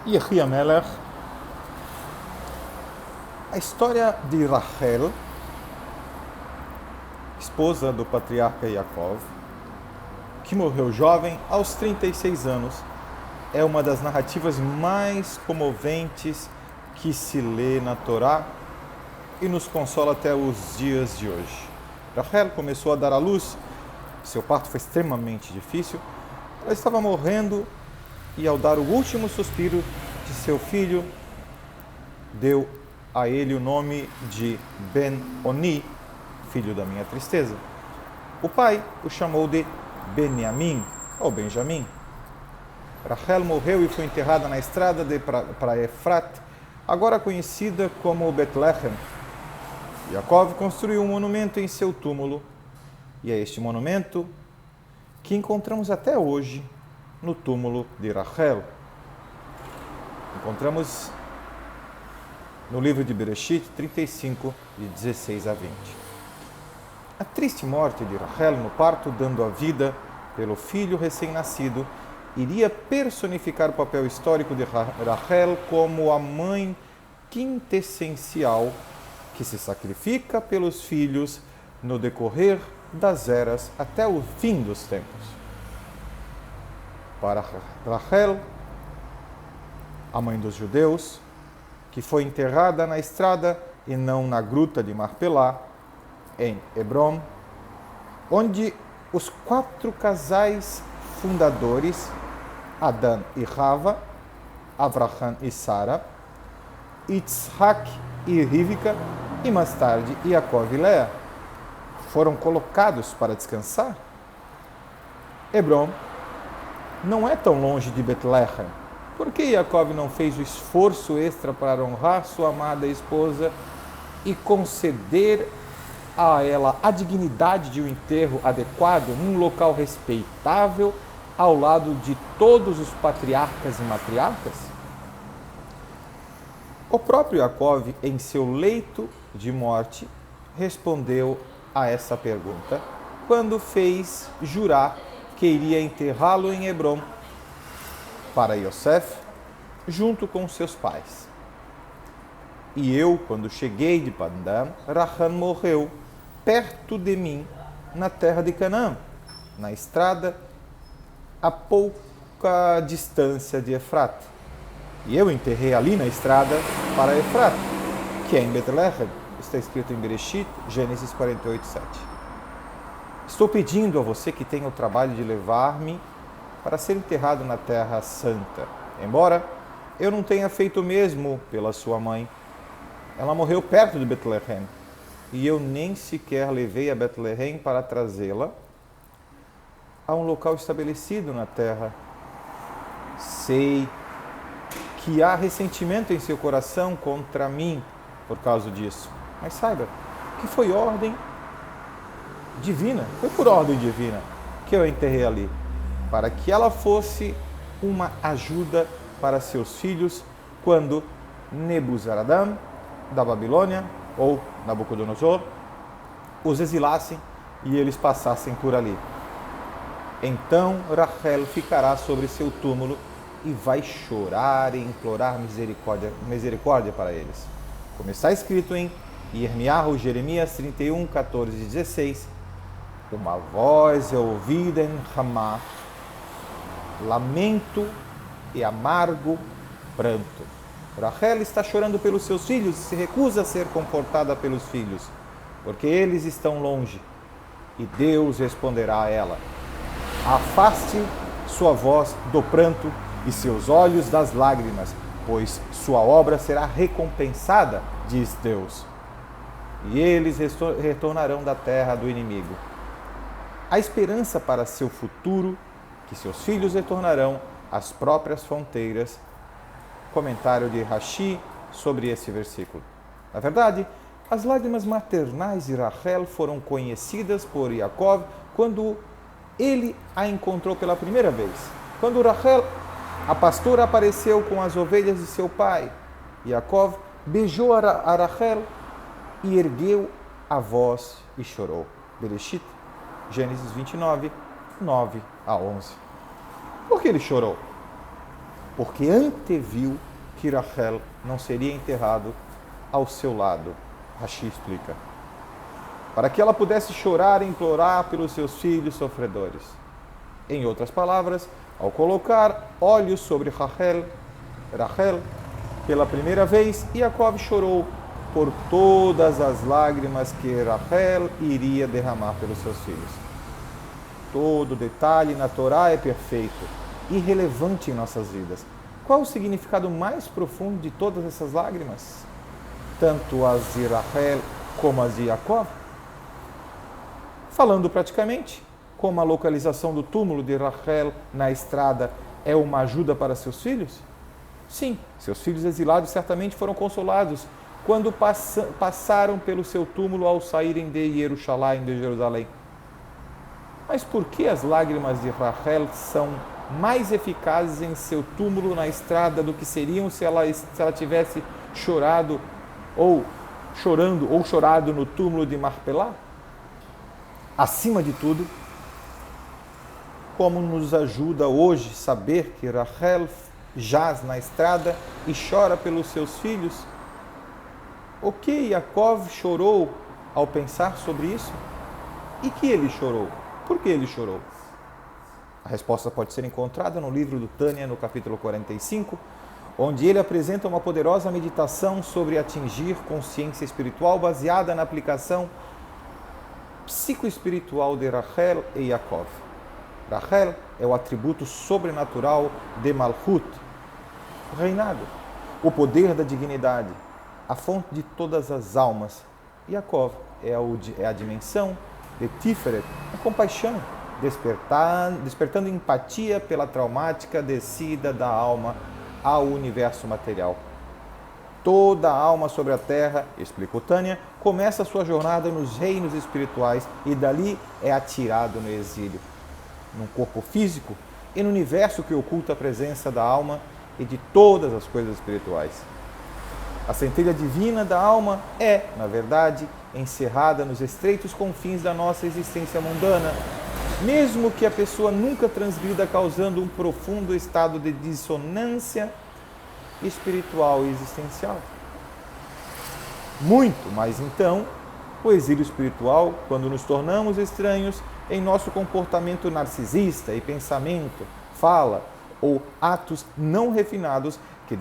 Yehi Melech, a história de Rachel, esposa do patriarca Yaakov, que morreu jovem aos 36 anos, é uma das narrativas mais comoventes que se lê na Torá e nos consola até os dias de hoje. Rachel começou a dar à luz, seu parto foi extremamente difícil, ela estava morrendo e ao dar o último suspiro de seu filho, deu a ele o nome de Ben-Oni, filho da minha tristeza. O pai o chamou de Benjamim, ou Benjamim. Rachel morreu e foi enterrada na estrada para Efrat, agora conhecida como Betlehem. Yaakov construiu um monumento em seu túmulo, e é este monumento que encontramos até hoje no túmulo de Rachel. Encontramos no livro de Bereshit 35, de 16 a 20. A triste morte de Rachel no parto, dando a vida pelo filho recém-nascido, iria personificar o papel histórico de Rachel como a mãe quintessencial que se sacrifica pelos filhos no decorrer das eras até o fim dos tempos. Para Rachel, a mãe dos judeus, que foi enterrada na estrada e não na gruta de Marpelá, em Hebron, onde os 4 casais fundadores, Adão e Rava, Avraham e Sara, Yitzhak e Rivka, e mais tarde Yaakov e Leá, foram colocados para descansar. Hebron não é tão longe de Betlehem. Por que Yaakov não fez o esforço extra para honrar sua amada esposa e conceder a ela a dignidade de um enterro adequado num local respeitável ao lado de todos os patriarcas e matriarcas? O próprio Yaakov, em seu leito de morte, respondeu a essa pergunta quando fez jurar que iria enterrá-lo em Hebron para Yosef, junto com seus pais. E eu, quando cheguei de Padã, Rachel morreu perto de mim, na terra de Canaã, na estrada, a pouca distância de Efrat. E eu enterrei ali na estrada para Efrat, que é em Betlehem. Está escrito em Bereshit, Gênesis 48, 7. Estou pedindo a você que tenha o trabalho de levar-me para ser enterrado na Terra Santa. Embora eu não tenha feito o mesmo pela sua mãe. Ela morreu perto de Betlehem e eu nem sequer levei a Betlehem para trazê-la a um local estabelecido na terra. Sei que há ressentimento em seu coração contra mim por causa disso. Mas saiba que foi ordem divina, foi por ordem divina que eu a enterrei ali, para que ela fosse uma ajuda para seus filhos quando Nebuzaradã da Babilônia, ou Nabucodonosor, os exilassem e eles passassem por ali. Então Rachel ficará sobre seu túmulo e vai chorar e implorar misericórdia para eles. Como está escrito em Yirmiyahu, Jeremias 31, 14 e 16, uma voz é ouvida em Ramá, lamento e amargo pranto. Rachel está chorando pelos seus filhos e se recusa a ser confortada pelos filhos, porque eles estão longe. E Deus responderá a ela: afaste sua voz do pranto e seus olhos das lágrimas, pois sua obra será recompensada, diz Deus. E eles retornarão da terra do inimigo. A esperança para seu futuro, que seus filhos retornarão às próprias fronteiras. Comentário de Rashi sobre esse versículo. Na verdade, as lágrimas maternais de Rachel foram conhecidas por Yaakov quando ele a encontrou pela primeira vez. Quando Rachel, a pastora, apareceu com as ovelhas de seu pai, Yaakov beijou a Rachel e ergueu a voz e chorou. Bereshit, Gênesis 29, 9 a 11. Por que ele chorou? porque anteviu que Rachel não seria enterrado ao seu lado. Rashi explica. Para que ela pudesse chorar e implorar pelos seus filhos sofredores. Em outras palavras, ao colocar olhos sobre Rachel, pela primeira vez, Yaakov chorou por todas as lágrimas que Rachel iria derramar pelos seus filhos. Todo detalhe na Torá é perfeito e relevante em nossas vidas. Qual o significado mais profundo de todas essas lágrimas? Tanto as de Rachel como as de Yaakov? Falando praticamente, como a localização do túmulo de Rachel na estrada é uma ajuda para seus filhos? Sim, seus filhos exilados certamente foram consolados quando passaram pelo seu túmulo ao saírem de Jerusalém. Mas por que as lágrimas de Rachel são mais eficazes em seu túmulo na estrada do que seriam se ela tivesse chorado ou chorado no túmulo de Marpelá? Acima de tudo, como nos ajuda hoje saber que Rachel jaz na estrada e chora pelos seus filhos? O que Yaakov chorou ao pensar sobre isso? E que ele chorou? Por que ele chorou? A resposta pode ser encontrada no livro do Tânia, no capítulo 45, onde ele apresenta uma poderosa meditação sobre atingir consciência espiritual baseada na aplicação psicoespiritual de Rachel e Yaakov. Rachel é o atributo sobrenatural de Malchut, o reinado, o poder da dignidade, a fonte de todas as almas. Yaakov é a dimensão de Tiferet, a compaixão, despertando empatia pela traumática descida da alma ao universo material. Toda alma sobre a terra, explica o Tânia, começa a sua jornada nos reinos espirituais e dali é atirado no exílio, num corpo físico e no universo que oculta a presença da alma e de todas as coisas espirituais. A centelha divina da alma é, na verdade, encerrada nos estreitos confins da nossa existência mundana, mesmo que a pessoa nunca transgrida, causando um profundo estado de dissonância espiritual e existencial. Muito mais então, o exílio espiritual, quando nos tornamos estranhos em nosso comportamento narcisista e pensamento, fala ou atos não refinados que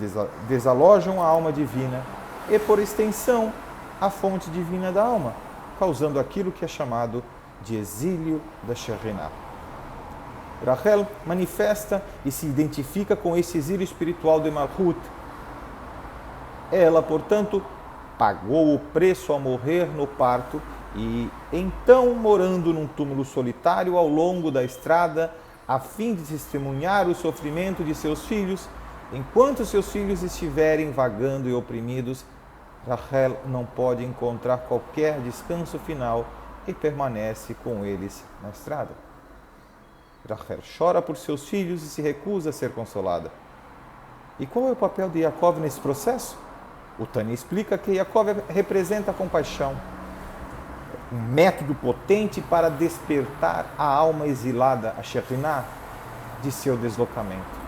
desalojam a alma divina e, por extensão, a fonte divina da alma, causando aquilo que é chamado de exílio da Shekhinah. Rachel manifesta e se identifica com esse exílio espiritual de Malchut. Ela, portanto, pagou o preço ao morrer no parto e, então, morando num túmulo solitário ao longo da estrada, a fim de testemunhar o sofrimento de seus filhos, enquanto seus filhos estiverem vagando e oprimidos, Rachel não pode encontrar qualquer descanso final e permanece com eles na estrada. Rachel chora por seus filhos e se recusa a ser consolada. E qual é o papel de Yaakov nesse processo? O Tânia explica que Yaakov representa a compaixão, um método potente para despertar a alma exilada, a Shekhinah, de seu deslocamento.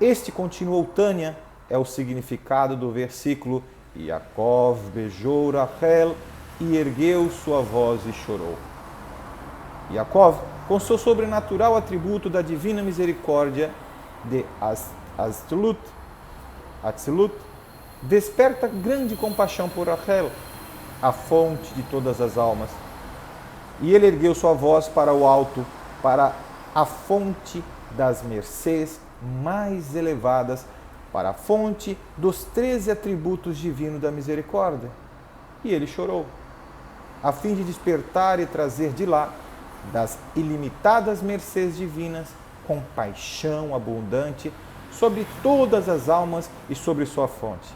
Este, continua o Tânia, é o significado do versículo Yaakov beijou Rachel e ergueu sua voz e chorou. Yaakov, com seu sobrenatural atributo da divina misericórdia de Atzilut, desperta grande compaixão por Rachel, a fonte de todas as almas. E ele ergueu sua voz para o alto, para a fonte das mercês mais elevadas, para a fonte dos 13 atributos divinos da misericórdia. E ele chorou, a fim de despertar e trazer de lá, das ilimitadas mercês divinas, compaixão abundante sobre todas as almas e sobre sua fonte,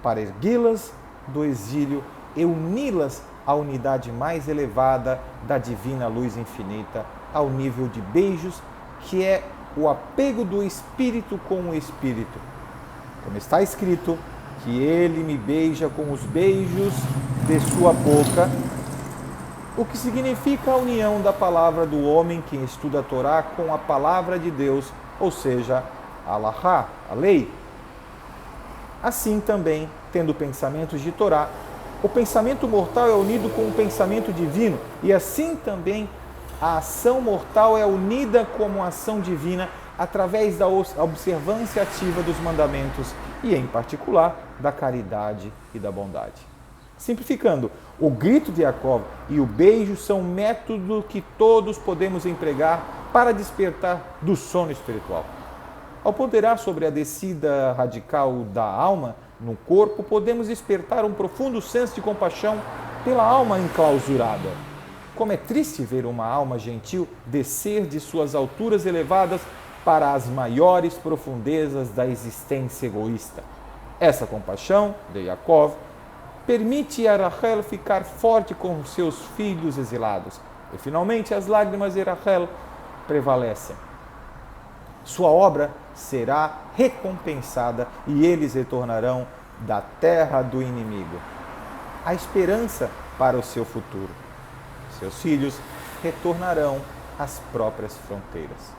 para erguê-las do exílio e uni-las à unidade mais elevada da divina luz infinita, ao nível de beijos, que é o apego do Espírito com o Espírito. Como está escrito, que ele me beija com os beijos de sua boca, o que significa a união da palavra do homem que estuda a Torá com a palavra de Deus, ou seja, a Alahá, a lei. Assim também, tendo pensamentos de Torá, o pensamento mortal é unido com o pensamento divino, e assim também a ação mortal é unida como ação divina através da observância ativa dos mandamentos e, em particular, da caridade e da bondade. Simplificando, o grito de Yaakov e o beijo são métodos que todos podemos empregar para despertar do sono espiritual. Ao ponderar sobre a descida radical da alma no corpo, podemos despertar um profundo senso de compaixão pela alma enclausurada. Como é triste ver uma alma gentil descer de suas alturas elevadas para as maiores profundezas da existência egoísta. Essa compaixão de Yaakov permite a Rachel ficar forte com seus filhos exilados. E finalmente as lágrimas de Rachel prevalecem. Sua obra será recompensada e eles retornarão da terra do inimigo. A esperança para o seu futuro. Seus filhos retornarão às próprias fronteiras.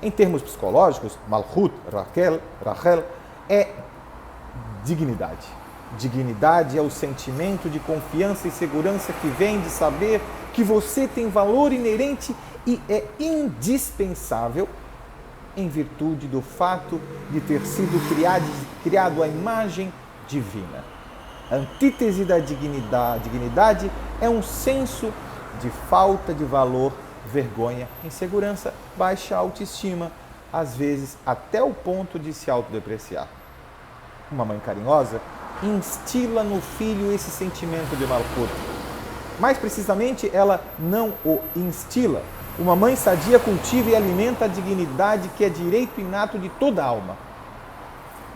Em termos psicológicos, Malchut, Rachel, é dignidade. Dignidade é o sentimento de confiança e segurança que vem de saber que você tem valor inerente e é indispensável em virtude do fato de ter sido criado à imagem divina. A antítese da dignidade é um senso de falta de valor, vergonha, insegurança, baixa autoestima, às vezes até o ponto de se autodepreciar. Uma mãe carinhosa instila no filho esse sentimento de Malchut. Mais precisamente, ela não o instila. Uma mãe sadia cultiva e alimenta a dignidade que é direito inato de toda alma.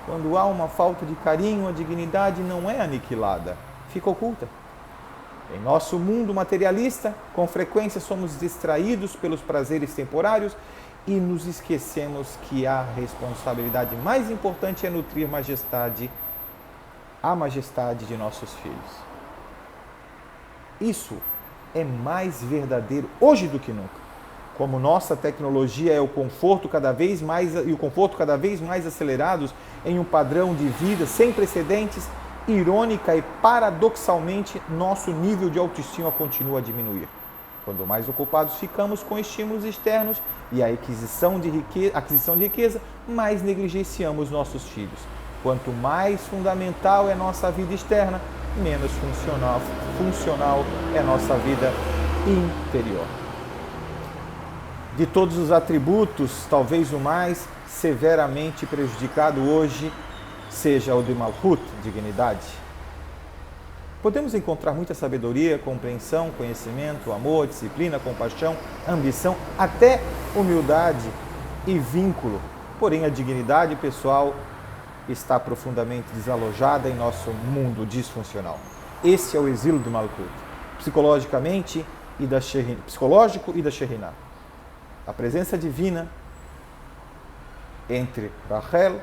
Quando há uma falta de carinho, a dignidade não é aniquilada, fica oculta. Em nosso mundo materialista, com frequência somos distraídos pelos prazeres temporários e nos esquecemos que a responsabilidade mais importante é nutrir a majestade de nossos filhos. Isso é mais verdadeiro hoje do que nunca. Como nossa tecnologia é o conforto cada vez mais acelerados em um padrão de vida sem precedentes, irônica e paradoxalmente, nosso nível de autoestima continua a diminuir. Quanto mais ocupados ficamos com estímulos externos e a aquisição de riqueza, mais negligenciamos nossos filhos. Quanto mais fundamental é nossa vida externa, menos funcional é nossa vida interior. De todos os atributos, talvez o mais severamente prejudicado hoje seja o de Malchut, dignidade. Podemos encontrar muita sabedoria, compreensão, conhecimento, amor, disciplina, compaixão, ambição, até humildade e vínculo. Porém, a dignidade pessoal está profundamente desalojada em nosso mundo disfuncional. Esse é o exílio do Malchut, psicológico e da Shekhinah. A presença divina entre Rachel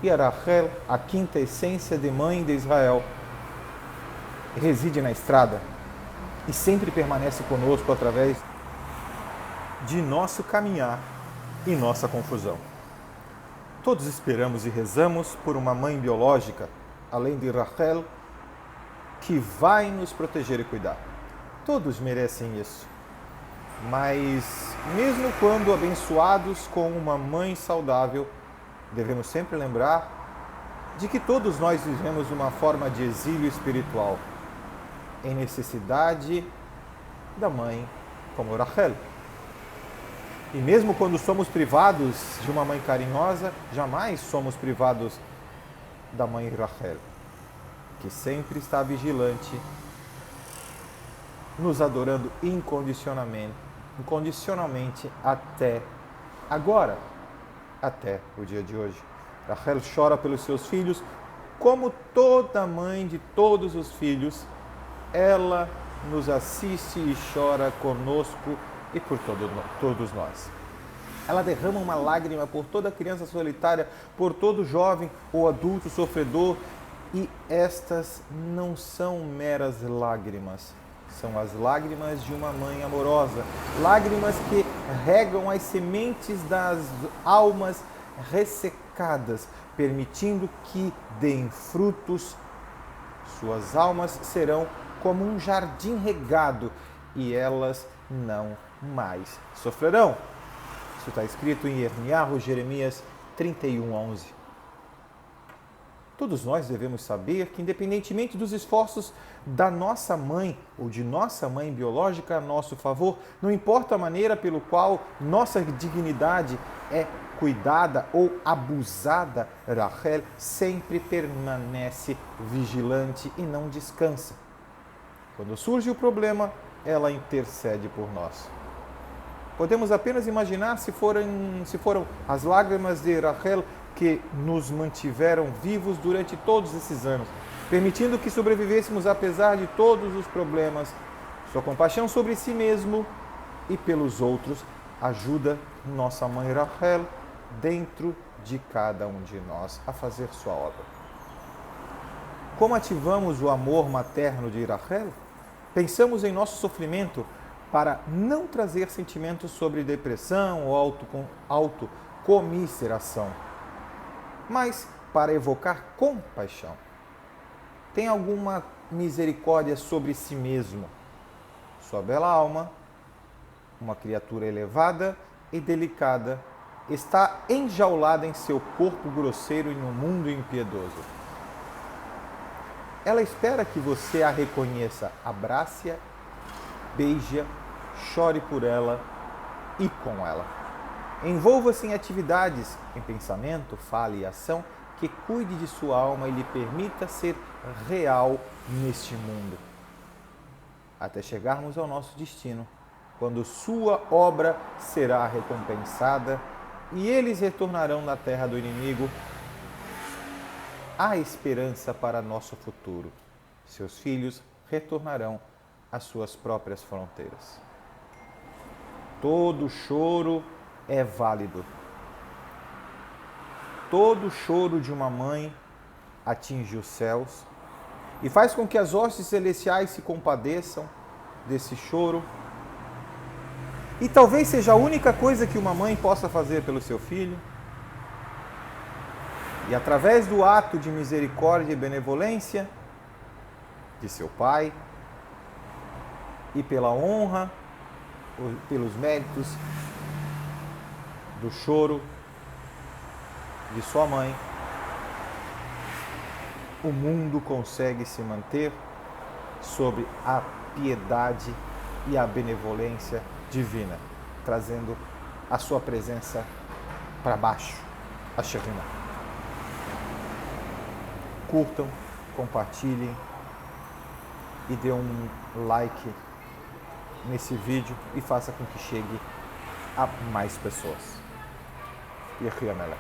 e a Rachel, a quinta essência de mãe de Israel, reside na estrada e sempre permanece conosco através de nosso caminhar e nossa confusão. Todos esperamos e rezamos por uma mãe biológica, além de Rachel, que vai nos proteger e cuidar. Todos merecem isso. Mas, mesmo quando abençoados com uma mãe saudável, devemos sempre lembrar de que todos nós vivemos uma forma de exílio espiritual, em necessidade da mãe como Rachel. E mesmo quando somos privados de uma mãe carinhosa, jamais somos privados da mãe Rachel, que sempre está vigilante, nos adorando incondicionalmente até agora, até o dia de hoje. Rachel chora pelos seus filhos, como toda mãe de todos os filhos, ela nos assiste e chora conosco e por todos nós. Ela derrama uma lágrima por toda criança solitária, por todo jovem ou adulto sofredor, e estas não são meras lágrimas, São as lágrimas de uma mãe amorosa, lágrimas que regam as sementes das almas ressecadas, permitindo que deem frutos. Suas almas serão como um jardim regado e elas não mais sofrerão. Isso está escrito em Jeremias 31:11. Todos nós devemos saber que, independentemente dos esforços da nossa mãe ou de nossa mãe biológica a nosso favor, não importa a maneira pelo qual nossa dignidade é cuidada ou abusada, Rachel sempre permanece vigilante e não descansa. Quando surge o problema, ela intercede por nós. Podemos apenas imaginar se foram as lágrimas de Rachel que nos mantiveram vivos durante todos esses anos, permitindo que sobrevivêssemos apesar de todos os problemas. Sua compaixão sobre si mesmo e pelos outros ajuda nossa mãe Rachel dentro de cada um de nós a fazer sua obra. Como ativamos o amor materno de Rachel? Pensamos em nosso sofrimento para não trazer sentimentos sobre depressão ou autocomiseração, mas para evocar compaixão. Tem alguma misericórdia sobre si mesmo. Sua bela alma, uma criatura elevada e delicada, está enjaulada em seu corpo grosseiro e no mundo impiedoso. Ela espera que você a reconheça, abrace-a, beije-a, chore por ela e com ela. Envolva-se em atividades, em pensamento, fala e ação que cuide de sua alma e lhe permita ser real neste mundo. Até chegarmos ao nosso destino, quando sua obra será recompensada e eles retornarão na terra do inimigo. Há esperança para nosso futuro. Seus filhos retornarão às suas próprias fronteiras. Todo choro é válido. Todo choro de uma mãe atinge os céus e faz com que as hostes celestiais se compadeçam desse choro. E talvez seja a única coisa que uma mãe possa fazer pelo seu filho. E através do ato de misericórdia e benevolência de seu pai, e pela honra, pelos méritos do choro de sua mãe, o mundo consegue se manter sob a piedade e a benevolência divina, trazendo a sua presença para baixo, a Shekhinah. Curtam, compartilhem e dê um like nesse vídeo e faça com que chegue a mais pessoas. Yehi Amelech.